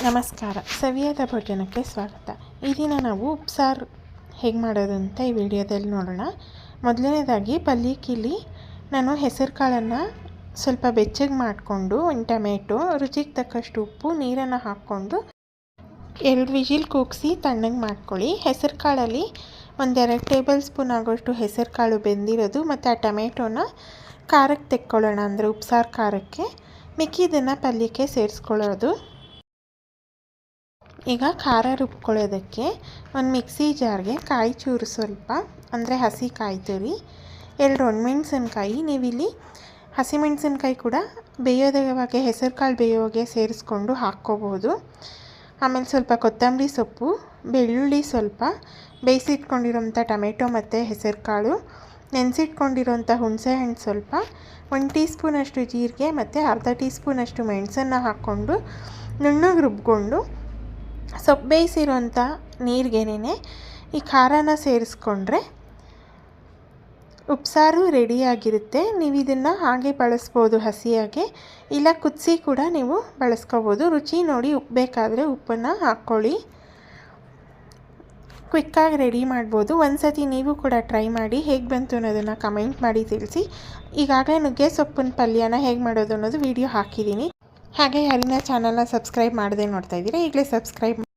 ನಮಸ್ಕಾರ, ಸವಿಯಾದ ಭೋಜನಕ್ಕೆ ಸ್ವಾಗತ. ಈ ದಿನ ನಾವು ಉಪ್ಸಾರು ಹೇಗೆ ಮಾಡೋದು ಅಂತ ಈ ವಿಡಿಯೋದಲ್ಲಿ ನೋಡೋಣ. ಮೊದಲನೇದಾಗಿ ಪಲ್ಯಕ್ಕಿಲ್ಲಿ ನಾನು ಹೆಸರು ಕಾಳನ್ನು ಸ್ವಲ್ಪ ಬೆಚ್ಚಗೆ ಮಾಡಿಕೊಂಡು, ಒಂದು ಟೊಮೆಟೊ, ರುಚಿಗೆ ತಕ್ಕಷ್ಟು ಉಪ್ಪು, ನೀರನ್ನು ಹಾಕ್ಕೊಂಡು 2 ವಿಜಿಲ್ ಕೂಗಿಸಿ ತಣ್ಣಗೆ ಮಾಡ್ಕೊಳ್ಳಿ. ಹೆಸರು ಕಾಳಲ್ಲಿ 1-2 ಟೇಬಲ್ ಸ್ಪೂನ್ ಆಗೋಷ್ಟು ಹೆಸರು ಕಾಳು ಬೆಂದಿರೋದು ಮತ್ತು ಆ ಟೊಮೆಟೊನ ಖಾರಕ್ಕೆ ತೆಕ್ಕೊಳ್ಳೋಣ, ಅಂದರೆ ಉಪ್ಸಾರು ಖಾರಕ್ಕೆ. ಮಿಕ್ಕಿದ್ದನ್ನು ಪಲ್ಯಕ್ಕೆ ಸೇರಿಸ್ಕೊಳ್ಳೋದು. ಈಗ ಖಾರ ರುಬ್ಕೊಳ್ಳೋದಕ್ಕೆ ಒಂದು ಮಿಕ್ಸಿ ಜಾರ್ಗೆ ಕಾಯಿ ಚೂರು ಸ್ವಲ್ಪ, ಅಂದರೆ ಹಸಿ ಕಾಯಿ ತುರಿ, 2 ಒಣಮೆಣಸಿನ್ಕಾಯಿ. ನೀವಿಲ್ಲಿ ಹಸಿಮೆಣಸಿನ್ಕಾಯಿ ಕೂಡ ಬೇಯೋದಕ್ಕೆ ಹೆಸರು ಕಾಳು ಬೇಯೋಗೆ ಸೇರಿಸ್ಕೊಂಡು ಹಾಕ್ಕೋಬೋದು. ಆಮೇಲೆ ಸ್ವಲ್ಪ ಕೊತ್ತಂಬರಿ ಸೊಪ್ಪು, ಬೆಳ್ಳುಳ್ಳಿ ಸ್ವಲ್ಪ, ಬೇಯಿಸಿಟ್ಕೊಂಡಿರೋಂಥ ಟೊಮೆಟೊ ಮತ್ತು ಹೆಸರು ಕಾಳು, ನೆನೆಸಿಟ್ಕೊಂಡಿರೋಂಥ ಹುಣಸೆಹಣ್ಣು ಸ್ವಲ್ಪ, 1 ಟೀ ಸ್ಪೂನಷ್ಟು ಜೀರಿಗೆ ಮತ್ತು ಅರ್ಧ ಟೀ ಸ್ಪೂನಷ್ಟು ಮೆಣಸನ್ನು ಹಾಕ್ಕೊಂಡು ನುಣ್ಣಗೆ ರುಬ್ಕೊಂಡು ಸೊಪ್ಪು ಬೇಯಿಸಿರೋಂಥ ನೀರಿಗೆನೇ ಈ ಖಾರನ ಸೇರಿಸ್ಕೊಂಡ್ರೆ ಉಪ್ಸಾರು ರೆಡಿಯಾಗಿರುತ್ತೆ. ನೀವು ಇದನ್ನು ಹಾಗೆ ಬಳಸ್ಬೋದು, ಹಸಿಯಾಗೆ, ಇಲ್ಲ ಕುದಿಸಿ ಕೂಡ ನೀವು ಬಳಸ್ಕೋಬೋದು. ರುಚಿ ನೋಡಿ, ಉಪ್ಪು ಬೇಕಾದರೆ ಉಪ್ಪನ್ನು ಹಾಕ್ಕೊಳ್ಳಿ. ಕ್ವಿಕ್ಕಾಗಿ ರೆಡಿ ಮಾಡ್ಬೋದು. ಒಂದು ಸತಿ ನೀವು ಕೂಡ ಟ್ರೈ ಮಾಡಿ, ಹೇಗೆ ಬಂತು ಅನ್ನೋದನ್ನು ಕಮೆಂಟ್ ಮಾಡಿ ತಿಳಿಸಿ. ಈಗಾಗಲೇ ನುಗ್ಗೆ ಸೊಪ್ಪಿನ ಪಲ್ಯನ ಹೇಗೆ ಮಾಡೋದು ಅನ್ನೋದು ವಿಡಿಯೋ ಹಾಕಿದ್ದೀನಿ. ಹಾಗೆ ಯಾರಿನ ಚಾನಲ್ನ ಸಬ್ಸ್ಕ್ರೈಬ್ ಮಾಡದೆ ನೋಡ್ತಾ ಇದ್ದೀರಾ, ಈಗಲೇ ಸಬ್ಸ್ಕ್ರೈಬ್